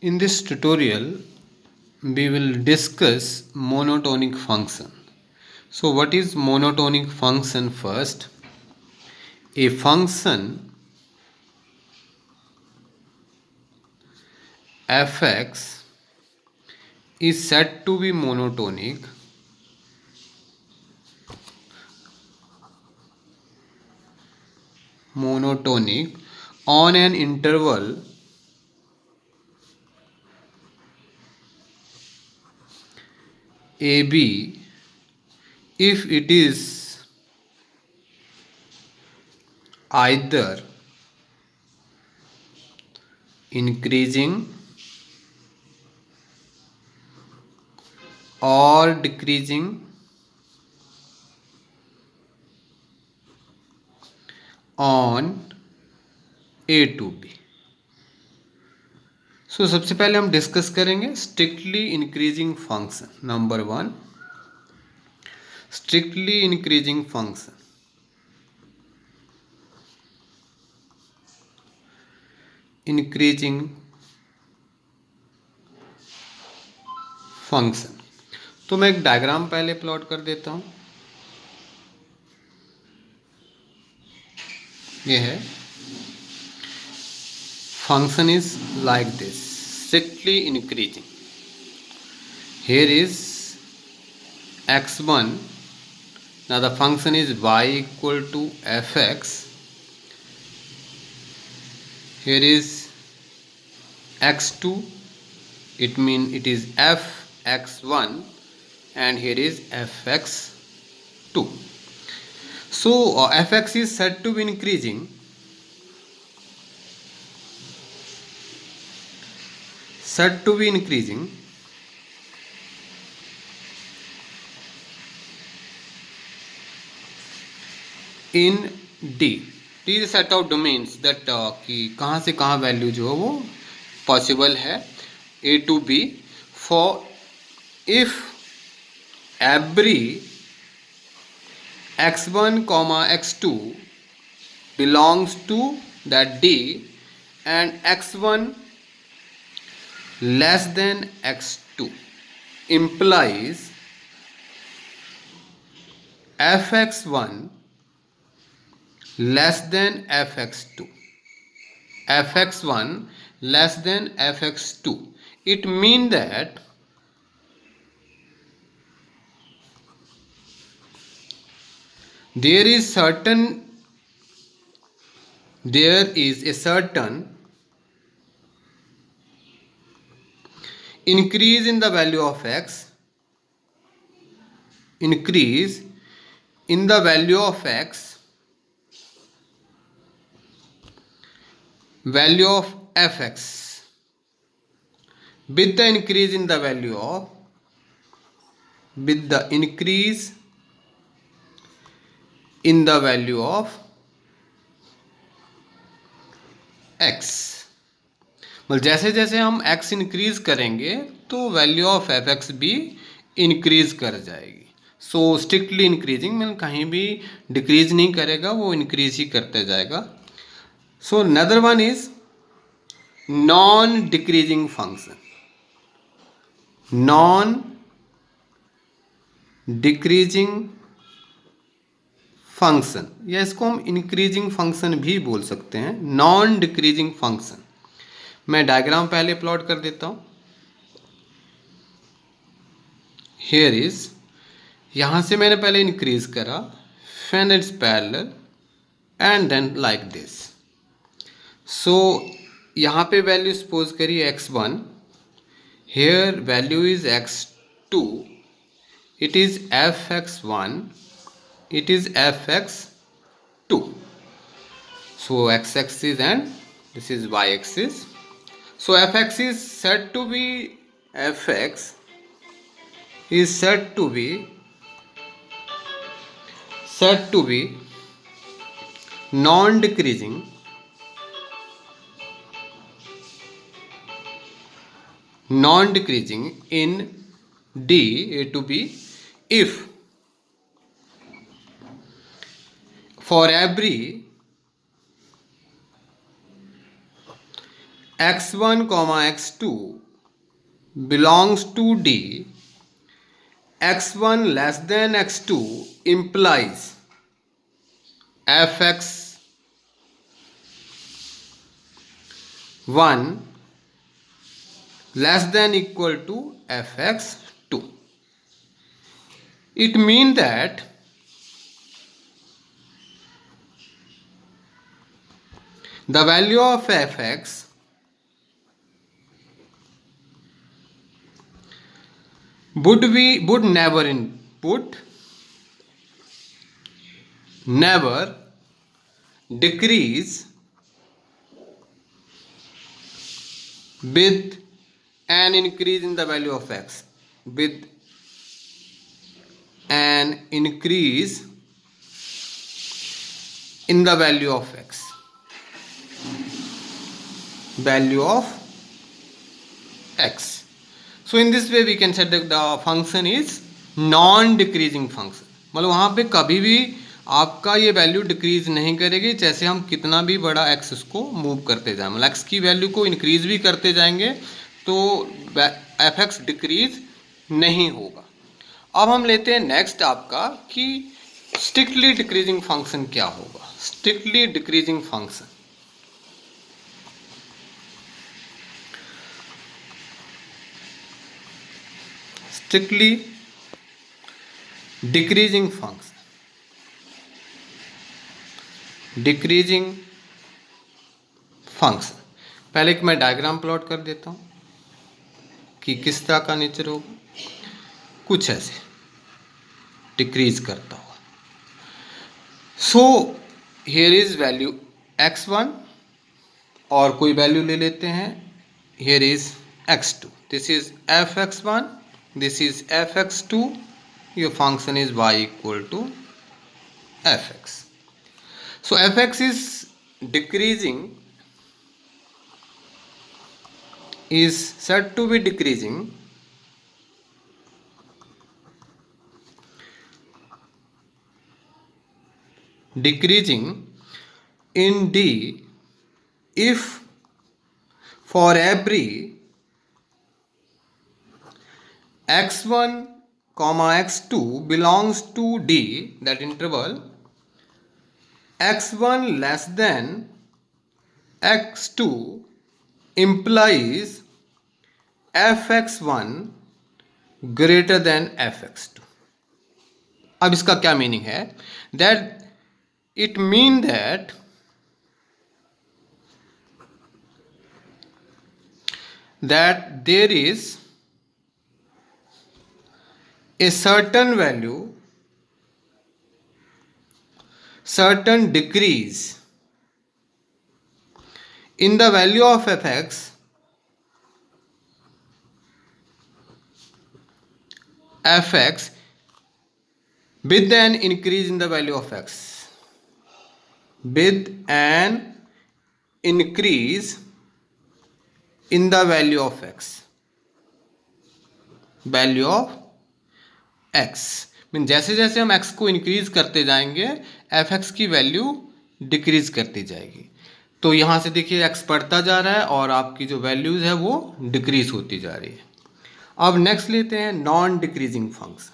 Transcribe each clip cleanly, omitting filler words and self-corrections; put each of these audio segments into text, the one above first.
In this tutorial, we will discuss monotonic function. So what is monotonic function first? A function fx is said to be monotonic on an interval ab if it is either increasing or decreasing on a to b. सो सबसे पहले हम discuss करेंगे strictly increasing function. Number one, strictly increasing function. Increasing function, तो मैं एक diagram पहले plot कर देता हूं। ये है function is like this, strictly increasing. Here is x1. Now the function is y equal to fx. Here is x2, it means it is fx1, and here is fx2. So fx is said to be increasing, in D. D is a set of domains that कि कहाँ से कहाँ value जो है वो possible है A to B for if every x1 x2 belongs to that D and x1 less than x2 implies fx1 less than fx2, fx1 less than fx2. It means that there is a certain increase in the value of x, increase in the value of x, value of fx with the increase in the value of, with the increase in the value of x. मतलब जैसे जैसे हम x increase करेंगे तो value of F x भी increase कर जाएगी। सो strictly increasing mean कहीं भी डिक्रीज नहीं करेगा, वो इंक्रीज ही करते जाएगा। So another one is non decreasing function. Non decreasing function, या इसको हम इंक्रीजिंग फंक्शन भी बोल सकते हैं, नॉन डिक्रीजिंग फंक्शन। मैं डायग्राम पहले प्लॉट कर देता हूं। हियर इज, यहां से मैंने पहले इंक्रीज करा, fan it's parallel and then like this. So यहां पे वैल्यू सपोज करिए x1, here value is x2, it is fx1, it is fx2. So x-axis and this is y-axis. So fx is said to be, fx is said to be non-decreasing, in D, A to B, if for every x1 comma x2 belongs to D, x1 less than x2 implies fx1 less than equal to fx2. It means that the value of fx would never decrease with an increase in the value of x, with an increase in the value of x, value of x. So in this way we can say that the function is non decreasing function, मतलब वहाँ पे कभी भी आपका ये value decrease नहीं करेगी, जैसे हम कितना भी बड़ा एक्स उसको मूव करते जाएं, मतलब एक्स की वैल्यू को इंक्रीज भी करते जाएंगे तो एफ एक्स डिक्रीज नहीं होगा। अब हम लेते हैं नेक्स्ट आपका कि स्ट्रिक्टली डिक्रीजिंग फंक्शन क्या होगा। Strictly decreasing function, strictly decreasing function, decreasing function, पहले एक मैं डायग्राम प्लॉट कर देता हूं कि किस तरह का नेचर होगा। कुछ ऐसे डिक्रीज करता हुआ। सो हियर इज वैल्यू x1 और कोई वैल्यू ले लेते हैं, here is x2, this is fx1, this is fx2, your function is y equal to fx. So fx is decreasing, is said to be decreasing in D if for every x1 comma x2 belongs to D, that interval, x1 less than x2 implies fx1 greater than fx2. अब इसका क्या meaning है? That it mean that there is a certain value, certain decrease in the value of fx with an increase in the value of x, with an increase in the value of x, value of x mean जैसे जैसे हम x को increase करते जाएंगे F x की value decrease करती जाएगी। तो यहाँ से देखिए x बढ़ता जा रहा है और आपकी जो वैल्यूज है वो डिक्रीज होती जा रही है। अब नेक्स्ट लेते हैं non decreasing function,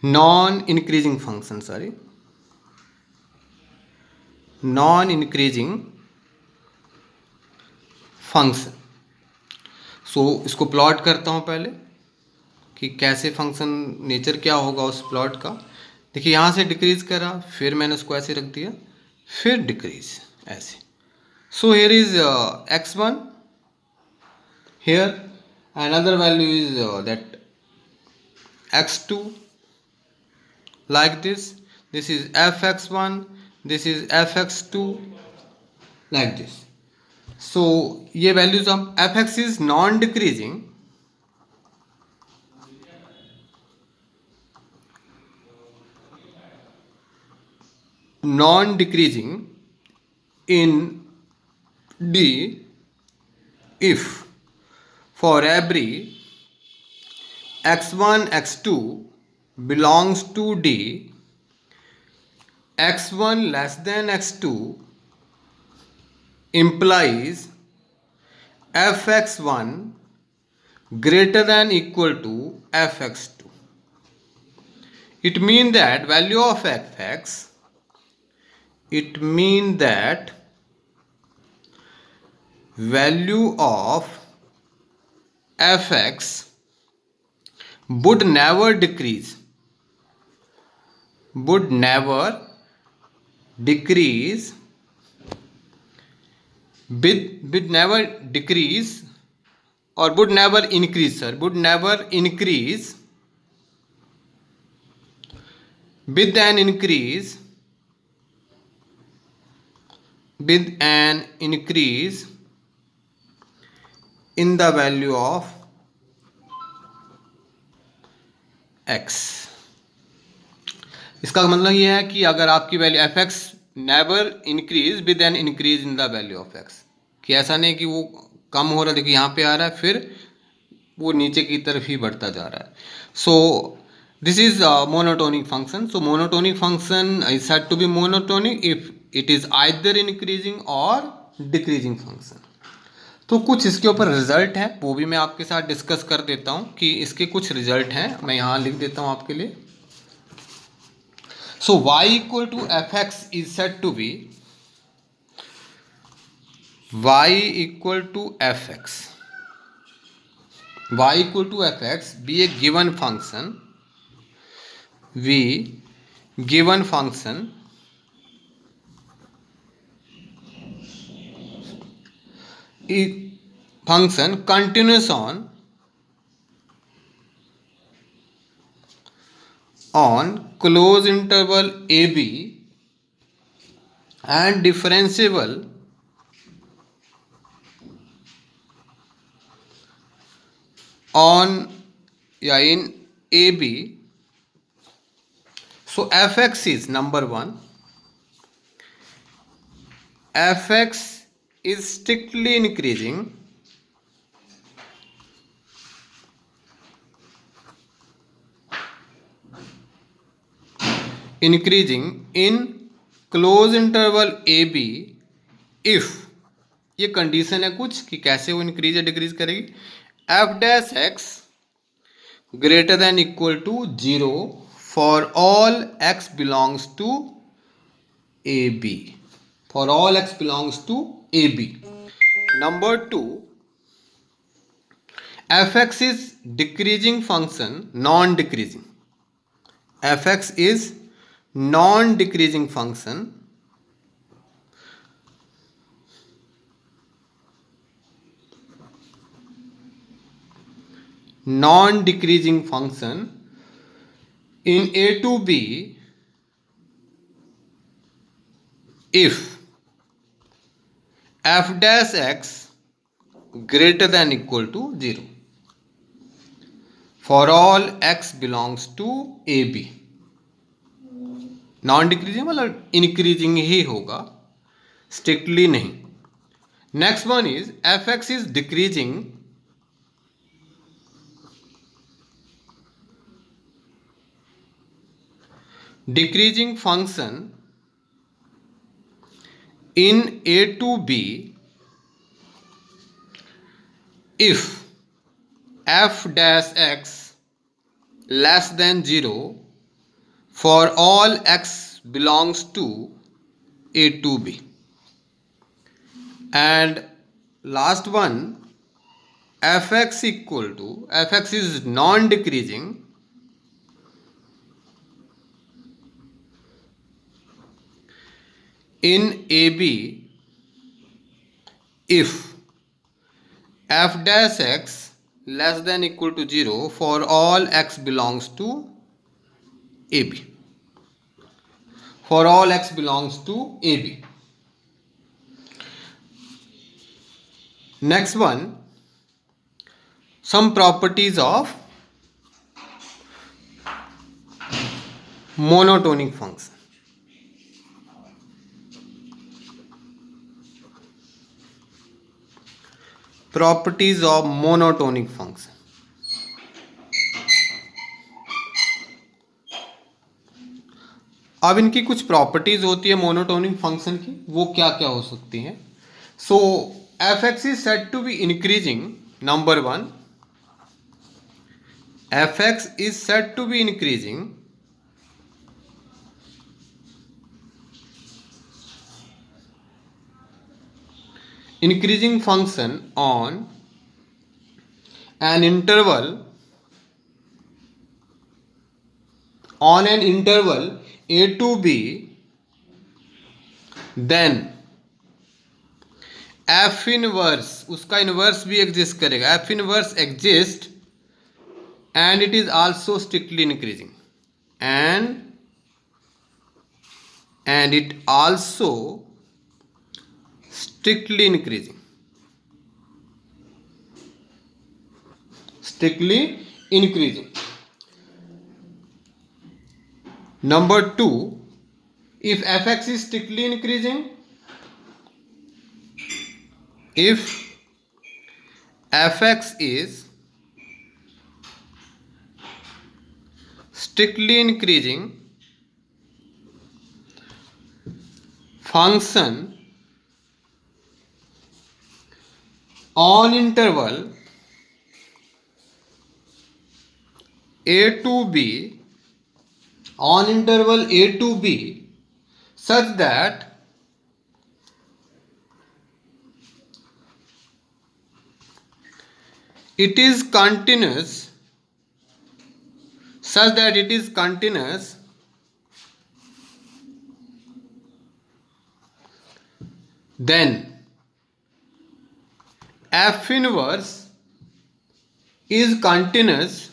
non increasing function, sorry non increasing function. So इसको प्लॉट करता हूँ पहले कि कैसे फंक्शन नेचर क्या होगा उस प्लॉट का। देखिए यहाँ से डिक्रीज करा, फिर मैंने उसको ऐसे रख दिया, फिर डिक्रीज ऐसे। So here is x1, here another value is that x2, like this, this is fx1, this is fx2, like this. So ये वैल्यूज हम fx इज non decreasing, non decreasing in D if for every x1 x2 belongs to D, x1 less than x2 implies fx1 greater than equal to fx2. It means that value of fx, it means that value of fx would never decrease, would never decrease would never decrease or would never increase, sir, would never increase with an increase in the value of x. इसका मतलब ये है कि अगर आपकी value F x never increase with an increase in the value of x, कि ऐसा नहीं कि वो कम हो रहा है, देखिए यहाँ पे आ रहा है फिर वो नीचे की तरफ ही बढ़ता जा रहा है. So this is monotonic function. So monotonic function is said to be monotonic if it is either increasing और डिक्रीजिंग फंक्शन. तो कुछ इसके ऊपर रिजल्ट है, वो भी मैं आपके साथ डिस्कस कर देता हूँ कि इसके कुछ रिजल्ट हैं. मैं यहाँ लिख देता हूँ आपके लिए. So y equal to fx is said to be y equal to fx. Y equal to fx be a given function. Given function is function continuous on closed interval ab and differentiable on in ab. So fx is number one, fx is strictly increasing in close interval A B if, ये condition है कुछ कि कैसे वो increase या decrease करेगी, F dash X greater than equal to 0 for all X belongs to A B, for all X belongs to A B. Number 2, F X is decreasing function non decreasing. F X is non-decreasing function in a to b if f dash x greater than equal to 0 for all x belongs to a b. Non decreasing मतलब increasing ही होगा, strictly नहीं. Next one is F X is decreasing function in A to B if F dash X less than 0 for all x belongs to a to b. And last one, fx equal to, fx is non-decreasing in ab if f dash x less than equal to 0 for all x belongs to AB, for all x belongs to AB. Next one, some properties of monotonic function. Properties of monotonic function. अब इनकी कुछ properties होती है monotonic function की, वो क्या क्या हो सकती हैं. So fx is said to be increasing. Number one, fx is said to be increasing function on an interval a to b, then f inverse, उसका इनवर्स भी एग्जिस्ट करेगा, f inverse exist and it is also strictly increasing, and it also strictly increasing. Number two, if fx is strictly increasing, if fx is strictly increasing function on interval a to b, such that it is continuous, then f inverse is continuous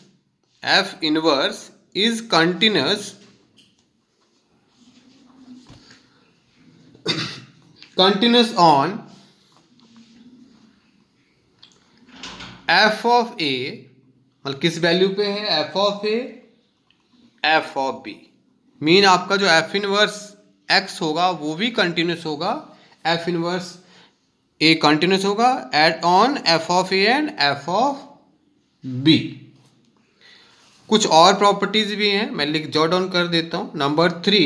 on f of a, मतलब किस value पे है, f of a, f of b, mean आपका जो f inverse x होगा वो भी continuous होगा, f इनवर्स a कंटिन्यूस होगा at on f of a and f of b. कुछ और प्रॉपर्टीज भी हैं, मैं लिख जॉट डाउन कर देता हूं. Number three,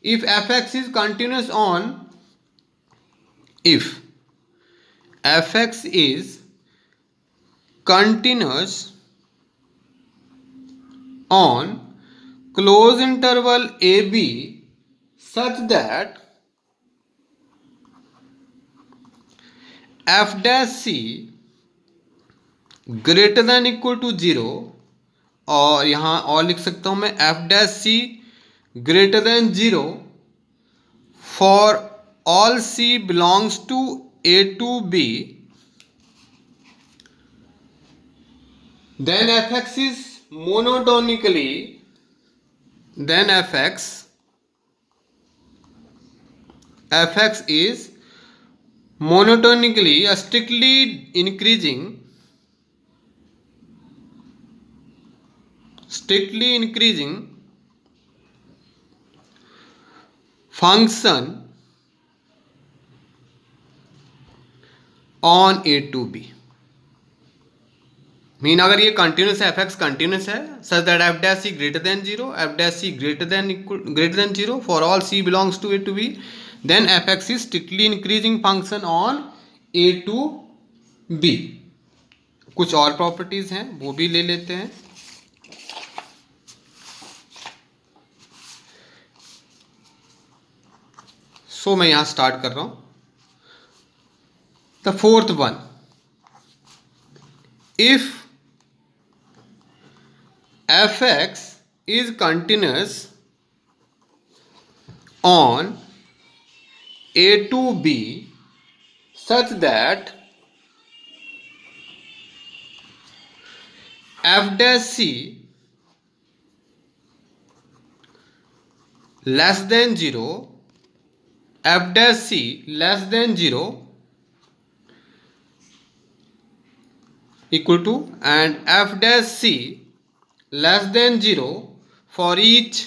if fx is continuous on, if fx is continuous on close interval ab such that f dash c greater than equal to 0, और यहाँ और लिख सकता हूँ मैं f dash c greater than 0 for all c belongs to a to b, then fx is monotonically, is monotonically a strictly increasing function on a to b. Mean अगर ये continuous है, fx कंटिन्यूस है, such that f dash c greater than 0, f dash c greater than 0 for all c belongs to a to b, then fx is strictly increasing function on a to b. कुछ और properties हैं वो भी ले लेते हैं. सो मैं यहां स्टार्ट कर रहा हूं. The fourth one, if fx is continuous on a to b such that f dash c less than 0, f dash c less than 0 equal to, and f dash c less than 0 for each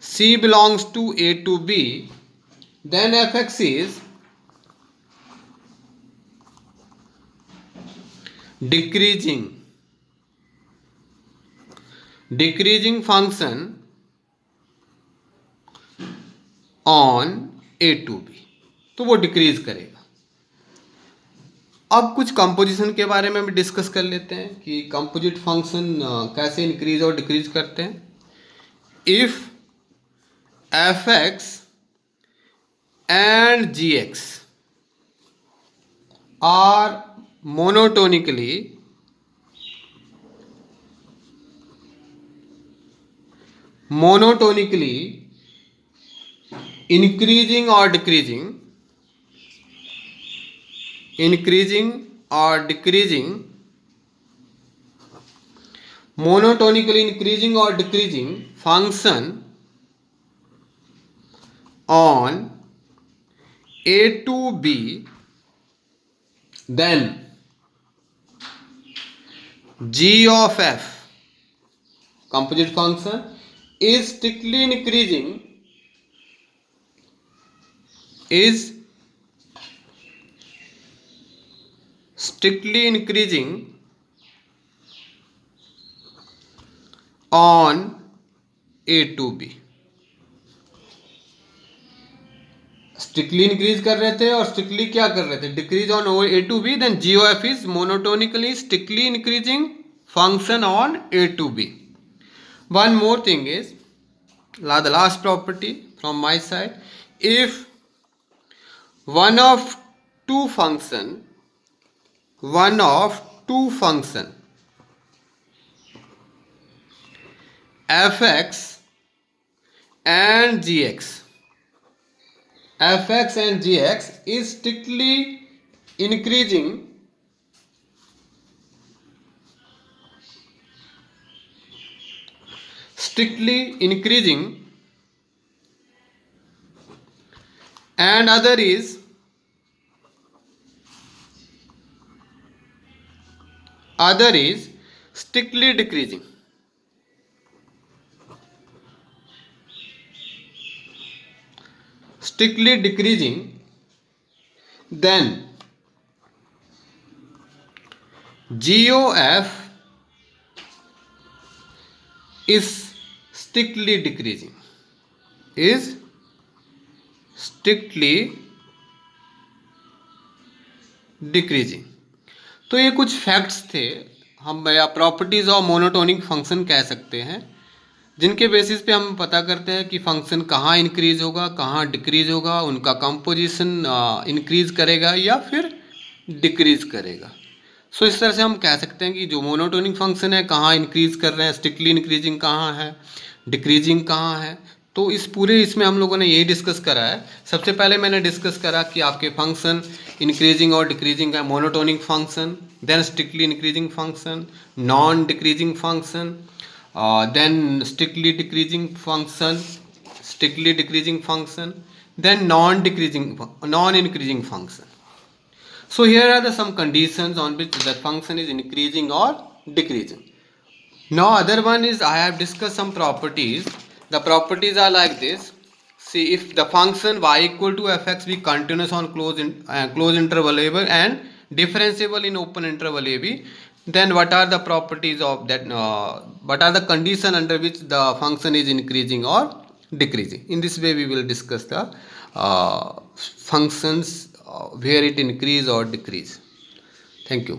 c belongs to a to b, then fx is decreasing function on a to b. तो वो decrease करेगा। अब कुछ composition के बारे में भी discuss कर लेते हैं कि कंपोजिट फंक्शन कैसे इंक्रीज और डिक्रीज करते हैं। If F X and G X are monotonically increasing or decreasing monotonically increasing or decreasing function on a to b, then g of f composite function is strictly increasing on a to b। Strictly increase कर रहे थे और strictly क्या कर रहे थे, decrease on A to B, then G O F is monotonically strictly increasing function on A to B. One more thing is the last property from my side, if one of two function fx and gx is strictly increasing and other is strictly decreasing, then GOF is strictly decreasing, तो ये कुछ facts थे, हम या properties of monotonic function कह सकते हैं, जिनके बेसिस पे हम पता करते हैं कि फंक्शन कहाँ इंक्रीज होगा, कहाँ डिक्रीज होगा, उनका कंपोजिशन इंक्रीज करेगा या फिर डिक्रीज करेगा। सो इस तरह से हम कह सकते हैं कि जो मोनोटोनिक फंक्शन है कहाँ इंक्रीज कर रहे हैं, स्ट्रिक्टली इंक्रीजिंग कहाँ है, डिक्रीजिंग कहाँ है। तो इस पूरे इसमें हम लोगों ने यही डिस्कस करा है। सबसे पहले मैंने डिस्कस करा कि आपके फंक्शन इंक्रीजिंग और डिक्रीजिंग का monotonic function, then strictly increasing function, non decreasing function, then strictly decreasing function, then non-increasing function. So here are some conditions on which the function is increasing or decreasing. Now other one is I have discussed some properties. The properties are like this. See, if the function y equal to fx be continuous on closed interval a b and differentiable in open interval a b, then what are the properties of that, what are the condition under which the function is increasing or decreasing. In this way we will discuss the functions where it increase or decrease. Thank you.